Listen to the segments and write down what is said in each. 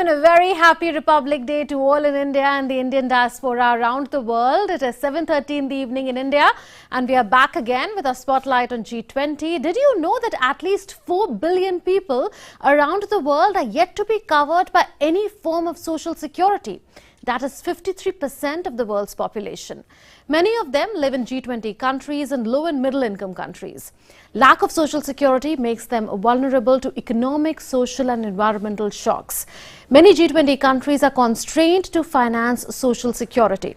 and a very happy Republic Day to all in India and the Indian diaspora around the world. It is 7:30 in the evening in India and we are back again with our spotlight on G20. Did you know that at least 4 billion people around the world are yet to be covered by any form of social security? That is 53% of the world's population. Many of them live in G20 countries and low and middle income countries. Lack of social security makes them vulnerable to economic, social and environmental shocks. Many G20 countries are constrained to finance social security.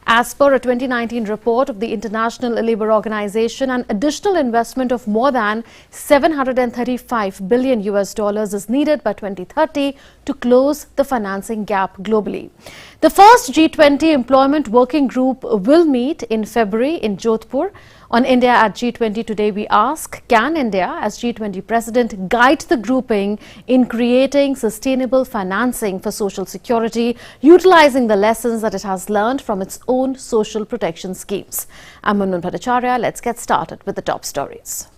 As per a 2019 report of the International Labour Organization, an additional investment of more than $735 billion is needed by 2030 to close the financing gap globally. The first G20 Employment Working Group will meet in February in Jodhpur. On India at G20 today, we ask, can India as G20 President guide the grouping in creating sustainable financing for social security, utilizing the lessons that it has learned from its own social protection schemes? I'm Munmun Bhattacharya. Let's get started with the top stories.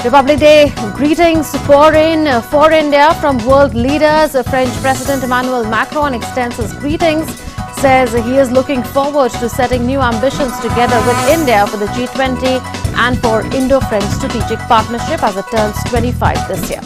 Republic Day greetings pour in for India from world leaders. French President Emmanuel Macron extends his greetings, says he is looking forward to setting new ambitions together with India for the G20 and for Indo-French strategic partnership as it turns 25 this year.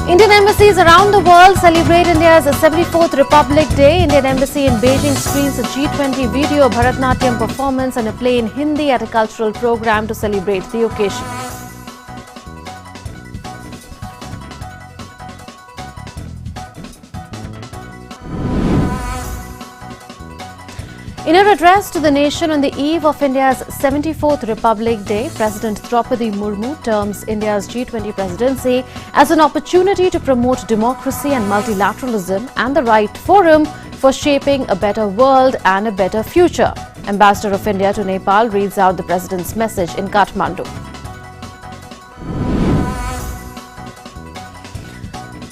Indian embassies around the world celebrate India's 74th Republic Day. Indian Embassy in Beijing screens a G20 video Bharatnatyam performance and a play in Hindi at a cultural program to celebrate the occasion. In her address to the nation on the eve of India's 74th Republic Day, President Draupadi Murmu terms India's G20 presidency as an opportunity to promote democracy and multilateralism and the right forum for shaping a better world and a better future. Ambassador of India to Nepal reads out the president's message in Kathmandu.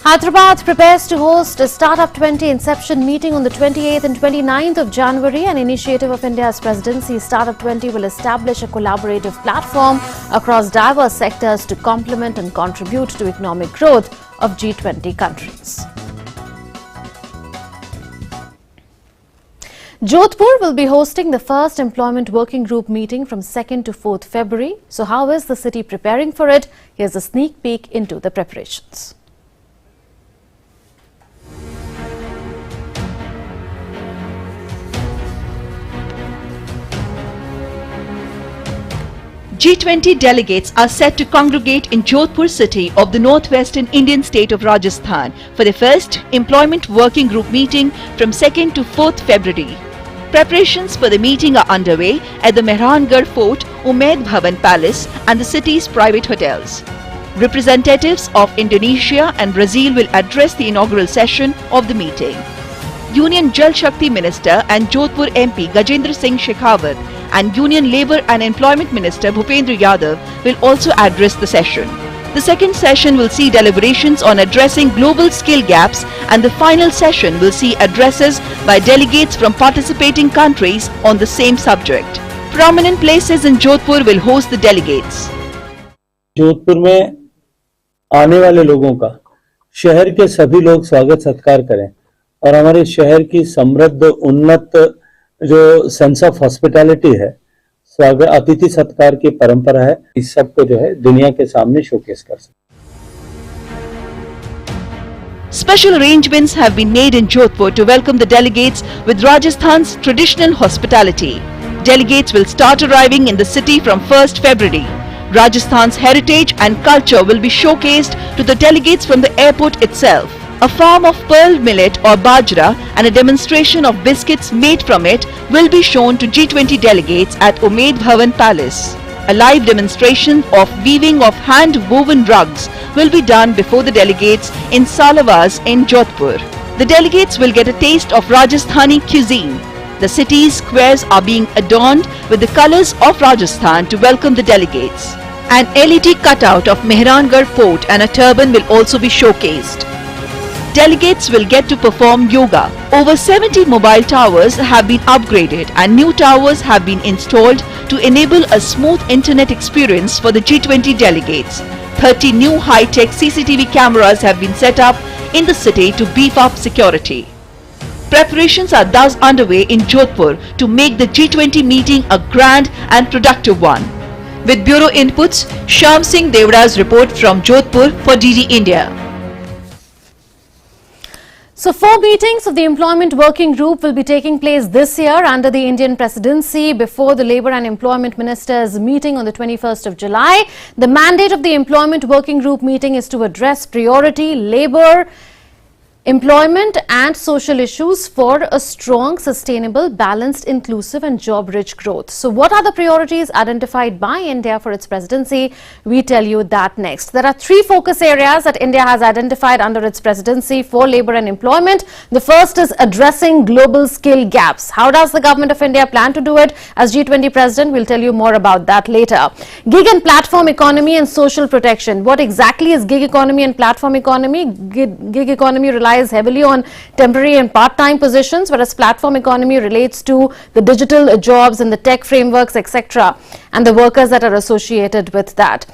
Hyderabad prepares to host a Startup 20 Inception meeting on the 28th and 29th of January. An initiative of India's presidency, Startup 20 will establish a collaborative platform across diverse sectors to complement and contribute to economic growth of G20 countries. Jodhpur will be hosting the first Employment Working Group meeting from 2nd to 4th February. So how is the city preparing for it? Here's a sneak peek into the preparations. G20 delegates are set to congregate in Jodhpur city of the northwestern Indian state of Rajasthan for the first Employment Working Group meeting from 2nd to 4th February. Preparations for the meeting are underway at the Mehrangarh Fort, Umaid Bhavan Palace and the city's private hotels. Representatives of Indonesia and Brazil will address the inaugural session of the meeting. Union Jal Shakti Minister and Jodhpur MP Gajendra Singh Shekhawat and Union Labour and Employment Minister Bhupendra Yadav will also address the session. The second session will see deliberations on addressing global skill gaps and the final session will see addresses by delegates from participating countries on the same subject. Prominent places in Jodhpur will host the delegates. Jodhpur में आने वाले लोगों का शहर के सभी लोग स्वागत सत्कार करें और हमारे शहर की समृद्ध उन्नत जो सेंस ऑफ हॉस्पिटैलिटी है, स्वागत अतिथि सत्कार की परंपरा है, इस सब को जो है दुनिया के सामने शोकेस कर सकें. Special arrangements have been made in Jodhpur to welcome the delegates with Rajasthan's traditional hospitality. Delegates will start arriving in the city from 1st February. Rajasthan's heritage and culture will be showcased to the delegates from the airport itself. A farm of pearl millet or bajra and a demonstration of biscuits made from it will be shown to G20 delegates at Umaid Bhavan Palace. A live demonstration of weaving of hand-woven rugs will be done before the delegates in Salavas in Jodhpur. The delegates will get a taste of Rajasthani cuisine. The city's squares are being adorned with the colours of Rajasthan to welcome the delegates. An LED cutout of Mehrangarh Fort and a turban will also be showcased. Delegates will get to perform yoga. Over 70 mobile towers have been upgraded and new towers have been installed to enable a smooth internet experience for the G20 delegates. 30 new high-tech CCTV cameras have been set up in the city to beef up security. Preparations are thus underway in Jodhpur to make the G20 meeting a grand and productive one. With Bureau Inputs, Shyam Singh Devra's report from Jodhpur for DD India. So 4 meetings of the Employment Working Group will be taking place this year under the Indian presidency before the Labour and Employment Ministers meeting on the 21st of July. The mandate of the Employment Working Group meeting is to address priority labour, employment and social issues for a strong, sustainable, balanced, inclusive and job-rich growth. So what are the priorities identified by India for its presidency? We tell you that next. There are 3 focus areas that India has identified under its presidency for labour and employment. The first is addressing global skill gaps. How does the government of India plan to do it? As G20 president, we'll tell you more about that later. Gig and platform economy and social protection. What exactly is gig economy and platform economy? Gig economy relies heavily on temporary and part-time positions, whereas platform economy relates to the digital jobs and the tech frameworks, etc., and the workers that are associated with that.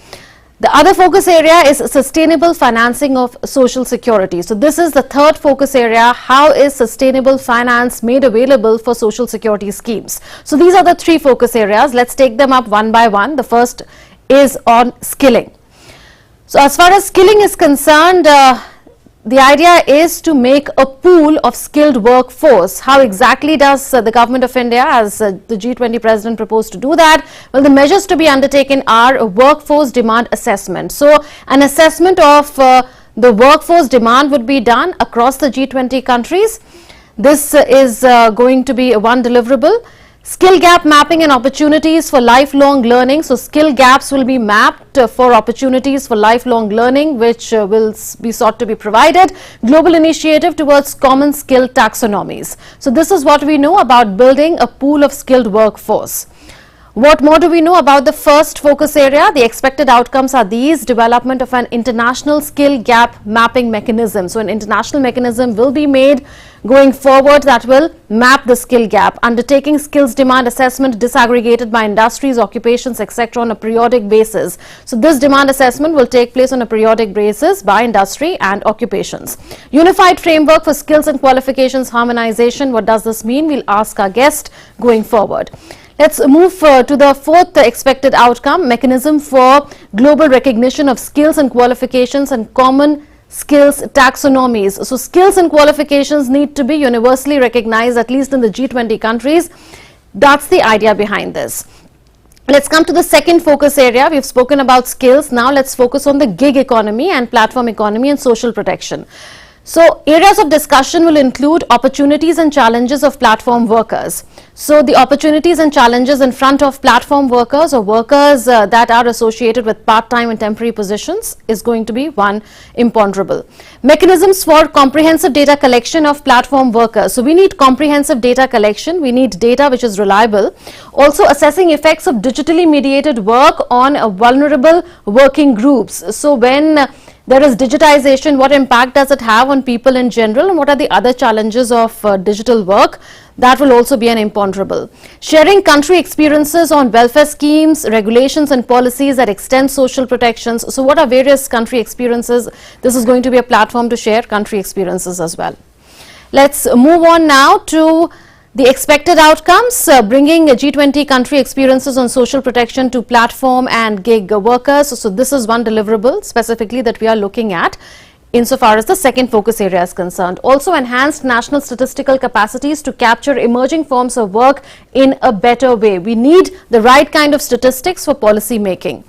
The other focus area is sustainable financing of social security. So this is the third focus area. How is sustainable finance made available for social security schemes? So these are the 3 focus areas. Let's take them up one by one. The first is on skilling. So as far as skilling is concerned, the idea is to make a pool of skilled workforce. How exactly does the government of India, as the G20 president, propose to do that? Well, the measures to be undertaken are a workforce demand assessment. So an assessment of the workforce demand would be done across the G20 countries. This is going to be one deliverable. Skill gap mapping and opportunities for lifelong learning. So skill gaps will be mapped for opportunities for lifelong learning, which will be sought to be provided. Global initiative towards common skill taxonomies. So this is what we know about building a pool of skilled workforce. What more do we know about the first focus area? The expected outcomes are these: development of an international skill gap mapping mechanism. So an international mechanism will be made going forward that will map the skill gap. Undertaking skills demand assessment disaggregated by industries, occupations, etc. on a periodic basis. So this demand assessment will take place on a periodic basis by industry and occupations. Unified framework for skills and qualifications harmonization. What does this mean? We'll ask our guest going forward. Let's move to the fourth expected outcome: mechanism for global recognition of skills and qualifications and common skills taxonomies. So skills and qualifications need to be universally recognized, at least in the G20 countries. That's the idea behind this. Let's come to the second focus area. We've spoken about skills. Now let's focus on the gig economy and platform economy and social protection. So areas of discussion will include opportunities and challenges of platform workers. So the opportunities and challenges in front of platform workers or workers that are associated with part-time and temporary positions is going to be one imponderable. Mechanisms for comprehensive data collection of platform workers. So we need comprehensive data collection. We need data which is reliable. Also assessing effects of digitally mediated work on vulnerable working groups. So when there is digitization, what impact does it have on people in general, and what are the other challenges of digital work? That will also be an imponderable. Sharing country experiences on welfare schemes, regulations and policies that extend social protections. So what are various country experiences? This is going to be a platform to share country experiences as well. Let's move on now to the expected outcomes, bringing G20 country experiences on social protection to platform and gig workers. So this is one deliverable specifically that we are looking at insofar as the second focus area is concerned. Also enhanced national statistical capacities to capture emerging forms of work in a better way. We need the right kind of statistics for policy making.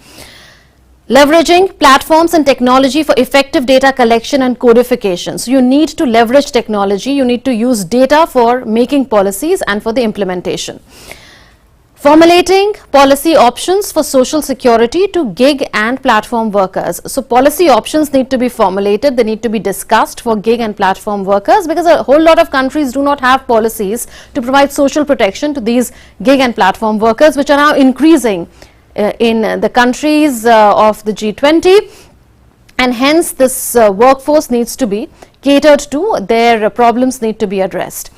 Leveraging platforms and technology for effective data collection and codification. So you need to leverage technology, you need to use data for making policies and for the implementation. Formulating policy options for social security to gig and platform workers. So policy options need to be formulated, they need to be discussed for gig and platform workers, because a whole lot of countries do not have policies to provide social protection to these gig and platform workers, which are now increasing in the countries of the G20, and hence this workforce needs to be catered to, their problems need to be addressed.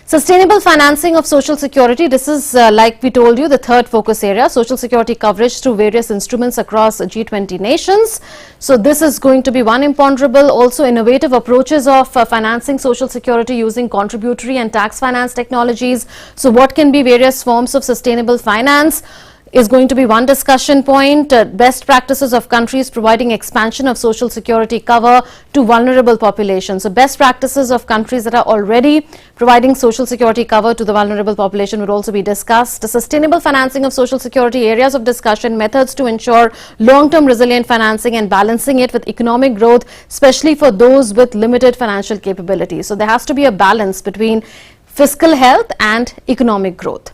Sustainable financing of social security. This is, like we told you, the third focus area, social security coverage through various instruments across G20 nations. So this is going to be one imponderable. Also, innovative approaches of financing social security using contributory and tax finance technologies. So what can be various forms of sustainable finance is going to be one discussion point. Best practices of countries providing expansion of social security cover to vulnerable populations. So best practices of countries that are already providing social security cover to the vulnerable population would also be discussed. The sustainable financing of social security, areas of discussion, methods to ensure long-term resilient financing and balancing it with economic growth, especially for those with limited financial capabilities. So there has to be a balance between fiscal health and economic growth.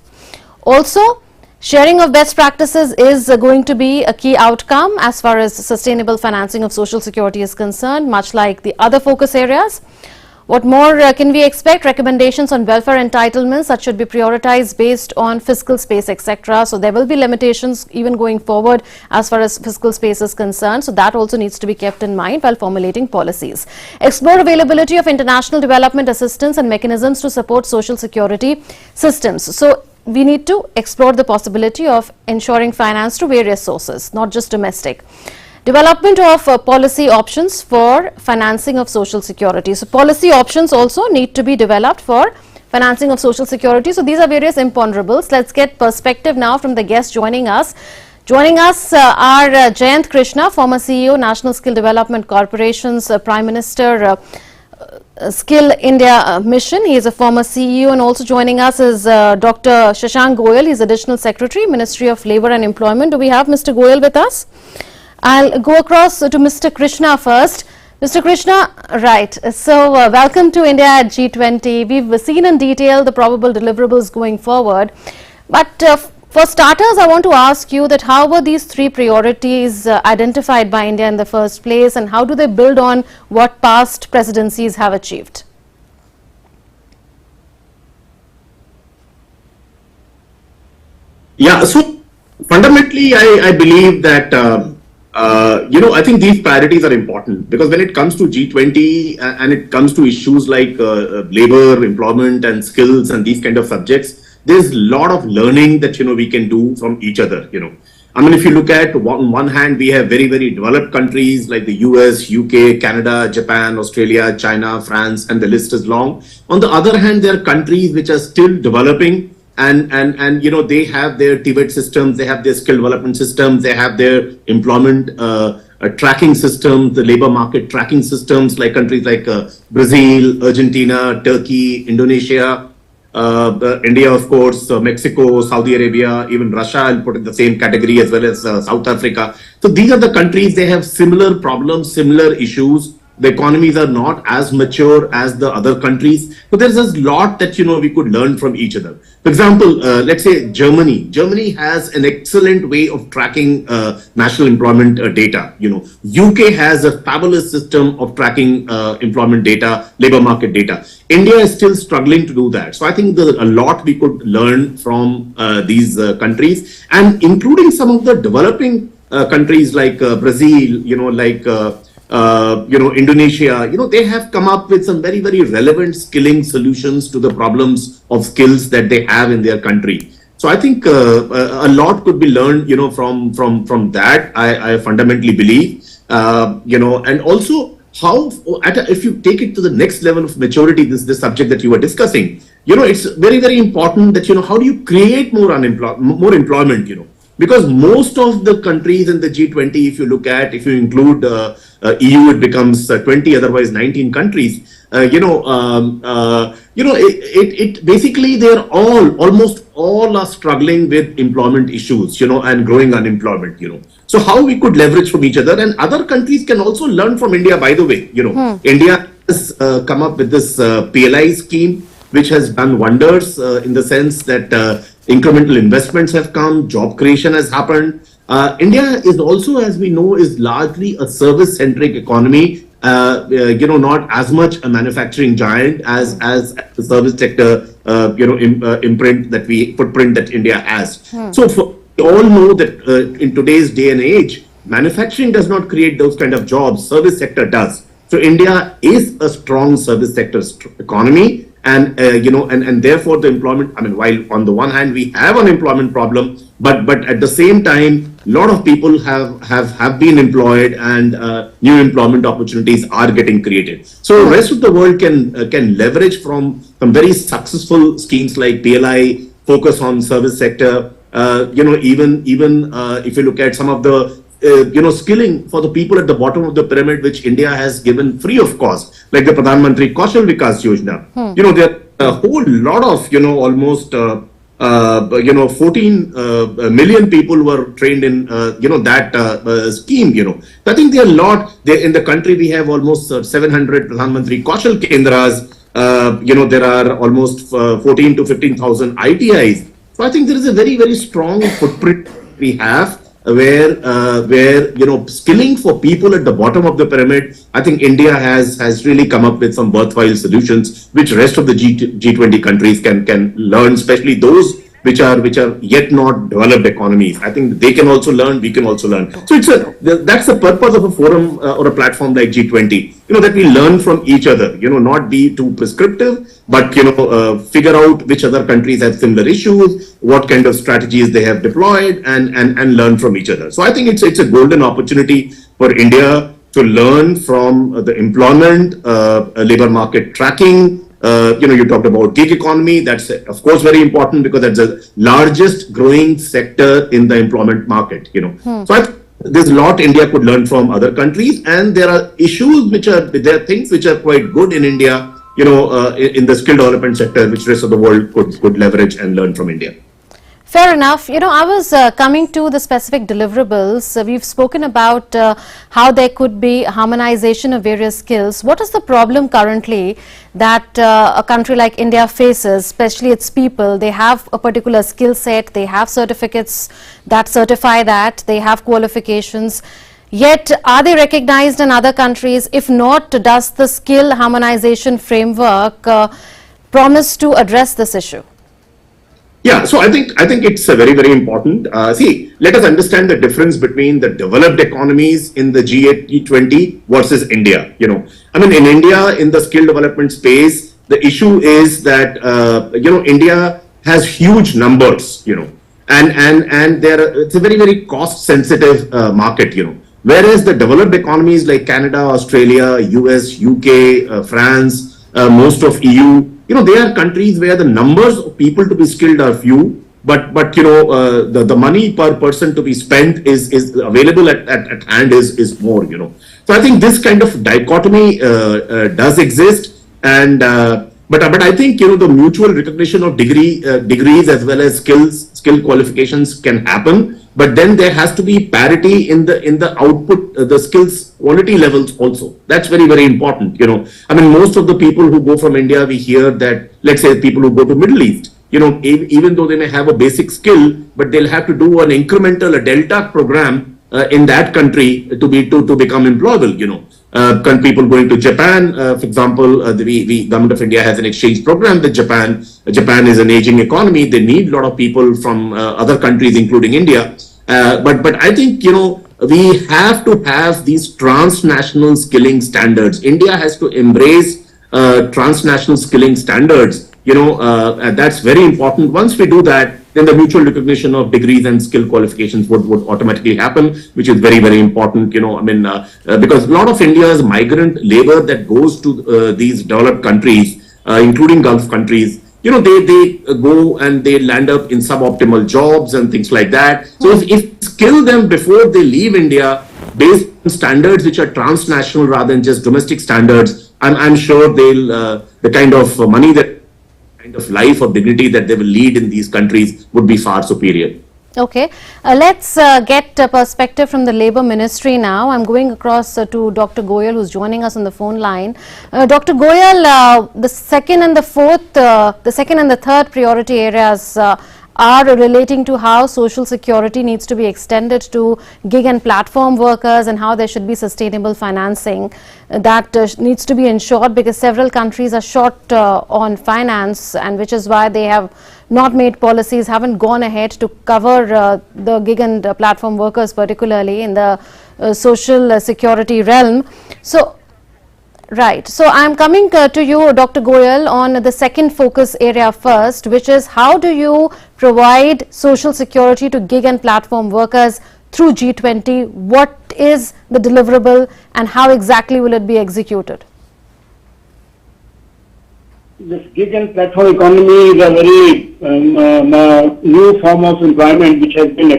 Also, sharing of best practices is going to be a key outcome as far as sustainable financing of social security is concerned, much like the other focus areas. What more can we expect? Recommendations on welfare entitlements that should be prioritized based on fiscal space, etc. So there will be limitations even going forward as far as fiscal space is concerned. So that also needs to be kept in mind while formulating policies. Explore availability of international development assistance and mechanisms to support social security systems. So we need to explore the possibility of ensuring finance through various sources, not just domestic. Development of policy options for financing of social security. So policy options also need to be developed for financing of social security. So these are various imponderables. Let's get perspective now from the guests joining us. Joining us are Jayant Krishna, former CEO, National Skill Development Corporation's Prime Minister, Skill India Mission. He is a former CEO, and also joining us is Dr. Shashank Goyal. He is Additional Secretary, Ministry of Labour and Employment. Do we have Mr. Goyal with us? I'll go across to Mr. Krishna first. Mr. Krishna, right. So welcome to India at G20. We've seen in detail the probable deliverables going forward. But for starters, I want to ask you that how were these three priorities identified by India in the first place, and how do they build on what past presidencies have achieved? Yeah, so fundamentally, I believe that, I think these priorities are important, because when it comes to G20 and it comes to issues like labor, employment and skills and these kind of subjects, there's a lot of learning that, we can do from each other, I mean, if you look at on one hand, we have very, very developed countries like the US, UK, Canada, Japan, Australia, China, France, and the list is long. On the other hand, there are countries which are still developing, and they have their TVET systems, they have their skill development systems, they have their employment tracking systems, the labor market tracking systems, like countries like Brazil, Argentina, Turkey, Indonesia, India, of course, Mexico, Saudi Arabia, even Russia, I'll put in the same category, as well as South Africa. So these are the countries, they have similar problems, similar issues. The economies are not as mature as the other countries. So there's a lot that, we could learn from each other. For example, let's say Germany. Germany has an excellent way of tracking national employment data. UK has a fabulous system of tracking employment data, labor market data. India is still struggling to do that. So I think there's a lot we could learn from these countries, and including some of the developing countries like Brazil, Indonesia, they have come up with some very, very relevant skilling solutions to the problems of skills that they have in their country. So I think a lot could be learned, from that. I fundamentally believe, and also how, if you take it to the next level of maturity, this subject that you were discussing, it's very, very important that, how do you create more employment, because most of the countries in the G20, if you look at, if you include EU, it becomes 20, otherwise 19 countries. It basically they're almost all are struggling with employment issues, and growing unemployment, So how we could leverage from each other, and other countries can also learn from India, by the way, India has come up with this PLI scheme, which has done wonders in the sense that incremental investments have come, job creation has happened. India is also, as we know, is largely a service-centric economy, not as much a manufacturing giant as the service sector, footprint that India has. So we all know that in today's day and age, manufacturing does not create those kind of jobs, service sector does. So India is a strong service sector economy, and and therefore the employment. I mean, while on the one hand we have an employment problem, but at the same time, a lot of people have been employed, and new employment opportunities are getting created. So the rest of the world can leverage from some very successful schemes like PLI, focus on service sector. Even if you look at some of the skilling for the people at the bottom of the pyramid, which India has given free of cost, like the Pradhan Mantri Kaushal Vikas Yojana. There are a whole lot of, almost 14 million people were trained in, that scheme, So I think there are a lot. In the country, we have almost 700 Pradhan Mantri Kaushal Kendras. There are almost 14 to 15,000 ITIs. So I think there is a very, very strong footprint we have, where skilling for people at the bottom of the pyramid. I think India has really come up with some worthwhile solutions which rest of the G20 countries can learn, especially those which are yet not developed economies. I think they can also learn, we can also learn. So that's the purpose of a forum or a platform like G20, that we learn from each other, not be too prescriptive, but figure out which other countries have similar issues, what kind of strategies they have deployed, and learn from each other. So I think it's a golden opportunity for India to learn from the employment, labor market tracking. You talked about gig economy. That's of course very important because that's the largest growing sector in the employment market. So there's a lot India could learn from other countries, and there are issues there are things which are quite good in India. In the skill development sector, which rest of the world could leverage and learn from India. Fair enough. I was coming to the specific deliverables. We've spoken about how there could be harmonization of various skills. What is the problem currently that a country like India faces, especially its people? They have a particular skill set, they have certificates that certify that, they have qualifications. Yet, are they recognized in other countries? If not, does the skill harmonization framework promise to address this issue? Yeah, so I think it's very, very important. See, let us understand the difference between the developed economies in the G20 versus India. I mean, in India, in the skill development space, the issue is that India has huge numbers, and it's a very, very cost sensitive market, Whereas the developed economies like Canada, Australia, US, UK, France, most of EU, they are countries where the numbers of people to be skilled are few, but the money per person to be spent is available at hand is more, So I think this kind of dichotomy does exist, and but I think the mutual recognition of degrees as well as skill qualifications can happen. But then there has to be parity in the output, the skills quality levels also. That's very, very important. I mean, most of the people who go from India, we hear that, let's say people who go to Middle East, even though they may have a basic skill, but they'll have to do an incremental, a delta program in that country to become employable. People going to Japan, for example, the government of India has an exchange program with Japan. Japan is an aging economy. They need a lot of people from other countries, including India. But I think, we have to have these transnational skilling standards. India has to embrace transnational skilling standards. That's very important. Once we do that, then the mutual recognition of degrees and skill qualifications would automatically happen, which is very, very important. Because a lot of India's migrant labor that goes to these developed countries, including Gulf countries, they go and they land up in suboptimal jobs and things like that. So if skill them before they leave India based on standards which are transnational rather than just domestic standards, I'm sure they'll the kind of money that kind of life or dignity that they will lead in these countries would be far superior. Okay, let's get a perspective from the Labour Ministry now. I'm going across to Dr. Goyal, who's joining us on the phone line. Dr. Goyal, the second and the third priority areas are relating to how social security needs to be extended to gig and platform workers and how there should be sustainable financing that needs to be ensured, because several countries are short on finance, and which is why they have not made policies, haven't gone ahead to cover the gig and platform workers, particularly in the social security realm. So Right. So I'm coming to you, Dr. Goyal, on the second focus area first, which is how do you provide social security to gig and platform workers through G20? What is the deliverable and how exactly will it be executed? This gig and platform economy is a very new form of employment which has been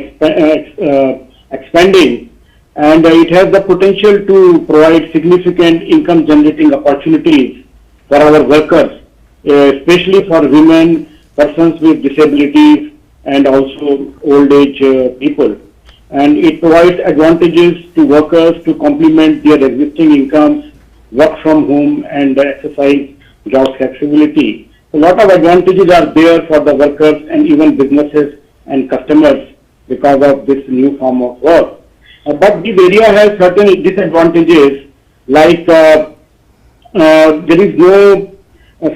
expanding, and it has the potential to provide significant income generating opportunities for our workers, especially for women, persons with disabilities, and also old age people. And it provides advantages to workers to complement their existing incomes, work from home, and exercise job flexibility. A lot of advantages are there for the workers and even businesses and customers because of this new form of work. But this area has certain disadvantages, like there is no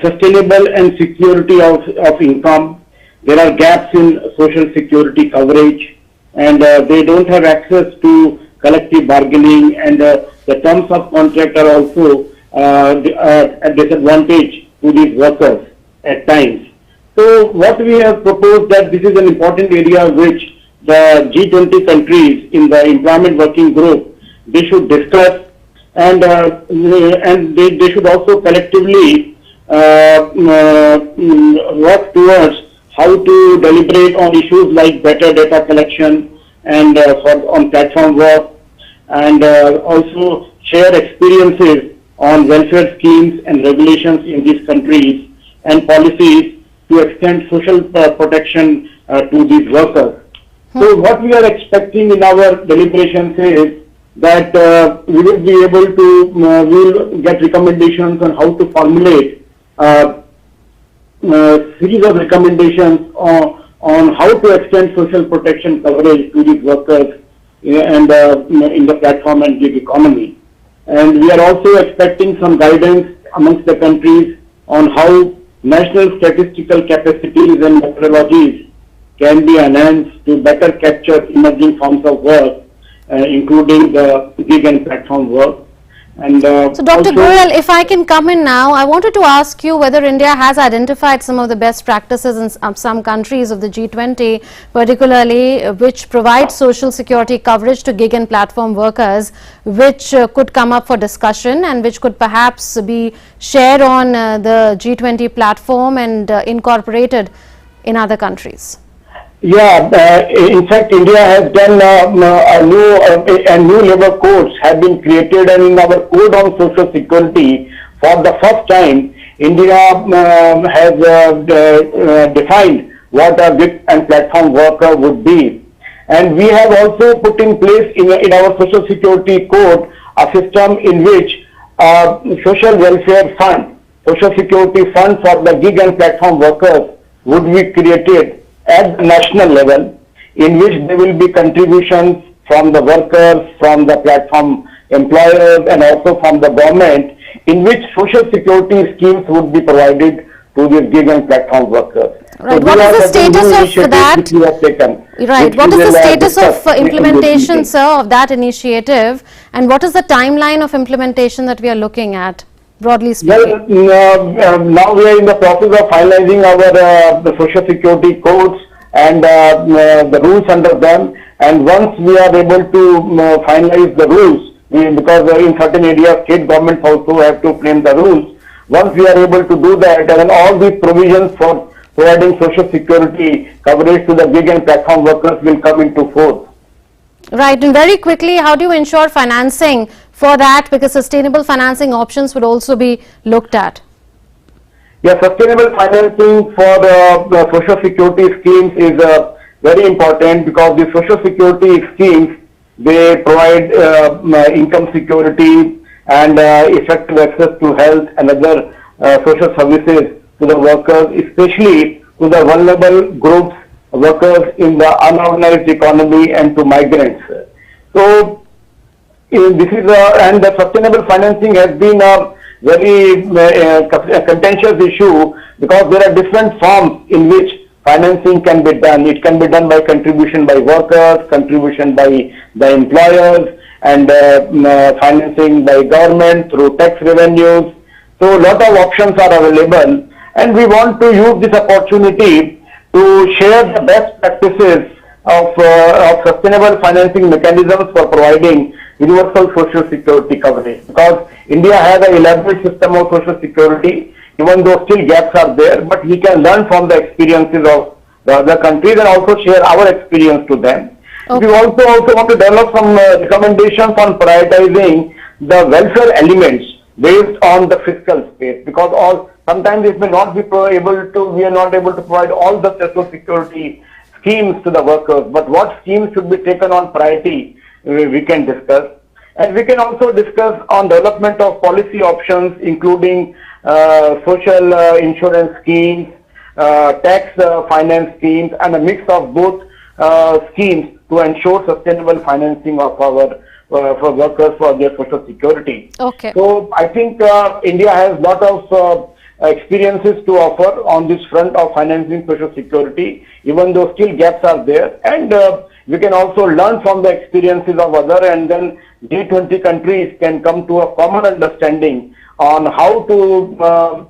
sustainable and security of income. There are gaps in social security coverage, and they don't have access to collective bargaining, and the terms of contract are also a disadvantage to these workers at times. So what we have proposed that this is an important area which the G20 countries in the employment working group, they should discuss, and they should also collectively work towards how to deliberate on issues like better data collection and on platform work, and also share experiences on welfare schemes and regulations in these countries and policies to extend social protection to these workers. So what we are expecting in our deliberations is that we will be able to, we will get recommendations on how to formulate series of recommendations on how to extend social protection coverage to these workers and in the platform and gig economy. And we are also expecting some guidance amongst the countries on how national statistical capacities and methodologies can be enhanced to better capture emerging forms of work, including the gig and platform work. And so Dr. Goyal, if I can come in now, I wanted to ask you whether India has identified some of the best practices in some countries of the G20, particularly which provide social security coverage to gig and platform workers, which could come up for discussion and which could perhaps be shared on the G20 platform and incorporated in other countries. Yeah, in fact, India has done new labor codes have been created, and in our code on social security, for the first time, India has defined what a gig and platform worker would be. And we have also put in place in our social security code a system in which social welfare fund, social security fund for the gig and platform workers would be created at the national level, in which there will be contributions from the workers, from the platform employers, and also from the government, in which social security schemes would be provided to these gig and platform workers. Right. So what is the status of that? Right. What is the status of implementation, sir, of that initiative, and what is the timeline of implementation that we are looking at? Broadly speaking. Well, now we are in the process of finalizing our the social security codes and the rules under them. And once we are able to finalize the rules, because in certain areas state governments also have to frame the rules. Once we are able to do that, then all these provisions for providing social security coverage to the gig and platform workers will come into force. Right. And very quickly, how do you ensure financing for that, because sustainable financing options would also be looked at? Yeah, sustainable financing for the social security schemes is very important, because the social security schemes, they provide income security and effective access to health and other social services to the workers, especially to the vulnerable groups, workers in the unorganized economy and to migrants. So this is and the sustainable financing has been a very contentious issue, because there are different forms in which financing can be done. It can be done by contribution by workers, contribution by the employers, and financing by government through tax revenues. So a lot of options are available, and we want to use this opportunity to share the best practices of sustainable financing mechanisms for providing universal social security coverage. Because India has an elaborate system of social security, even though still gaps are there, but we can learn from the experiences of the other countries and also share our experience to them. Okay. We also want to develop some recommendations on prioritizing the welfare elements based on the fiscal space, because sometimes it may not be we are not able to provide all the social security schemes to the workers, but what schemes should be taken on priority, we can discuss. And we can also discuss on development of policy options, including social insurance schemes, tax finance schemes, and a mix of both schemes to ensure sustainable financing of our for workers for their social security. Okay. So I think India has a lot of experiences to offer on this front of financing social security, even though still gaps are there. And we can also learn from the experiences of others, and then G20 countries can come to a common understanding on how to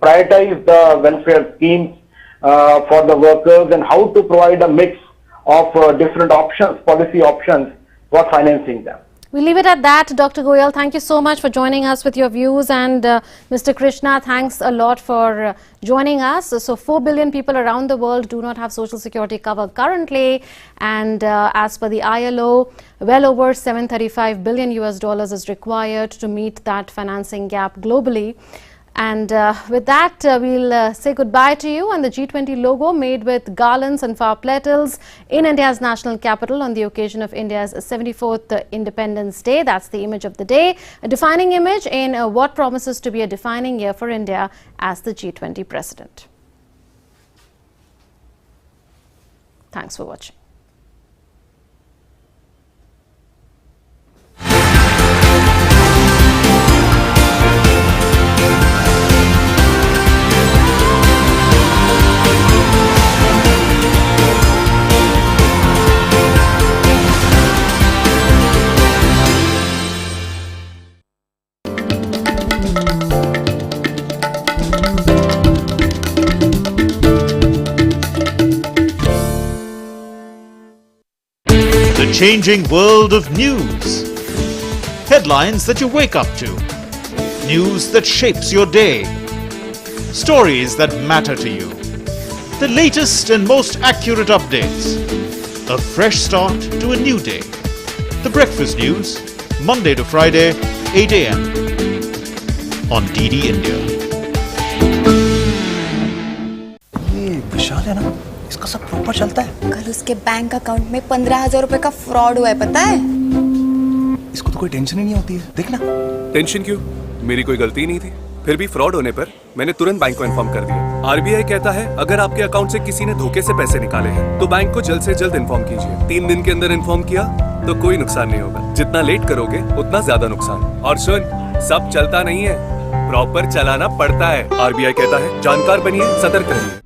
prioritize the welfare schemes for the workers and how to provide a mix of different options, policy options for financing them. We'll leave it at that. Dr. Goyal, thank you so much for joining us with your views, and Mr. Krishna, thanks a lot for joining us. So 4 billion people around the world do not have social security cover currently, and as per the ILO, well over $735 billion is required to meet that financing gap globally. And with that, we'll say goodbye to you. And the G20 logo made with garlands and flower petals in India's national capital on the occasion of India's 74th Independence Day. That's the image of the day, a defining image in what promises to be a defining year for India as the G20 president. Thanks for watching. The changing world of news. Headlines that you wake up to. News that shapes your day. Stories that matter to you. The latest and most accurate updates. A fresh start to a new day. The Breakfast News, Monday to Friday, 8 a.m. on DD India. ये विशाल है ना, इसका सब proper चलता है। कल उसके bank account में 15,000 रुपए का फ्रॉड हुआ है, पता है? इसको तो कोई टेंशन ही नहीं होती है, देखना। टेंशन क्यों? मेरी कोई गलती नहीं थी। फिर भी फ्रॉड होने पर मैंने तुरंत बैंक को इन्फॉर्म कर दिया। आरबीआई कहता है अगर आपके अकाउंट से किसी ने धोखे से पैसे निकाले हैं तो बैंक को जल्द से जल्द इन्फॉर्म कीजिए। 3 दिन के अंदर इन्फॉर्म किया तो कोई नुकसान नहीं होगा। जितना लेट करोगे उतना ज्यादा नुकसान। और सुन, सब चलता नहीं है, प्रॉपर चलाना पड़ता है। आरबीआई कहता है जानकार बनिए, सतर्क रहिए।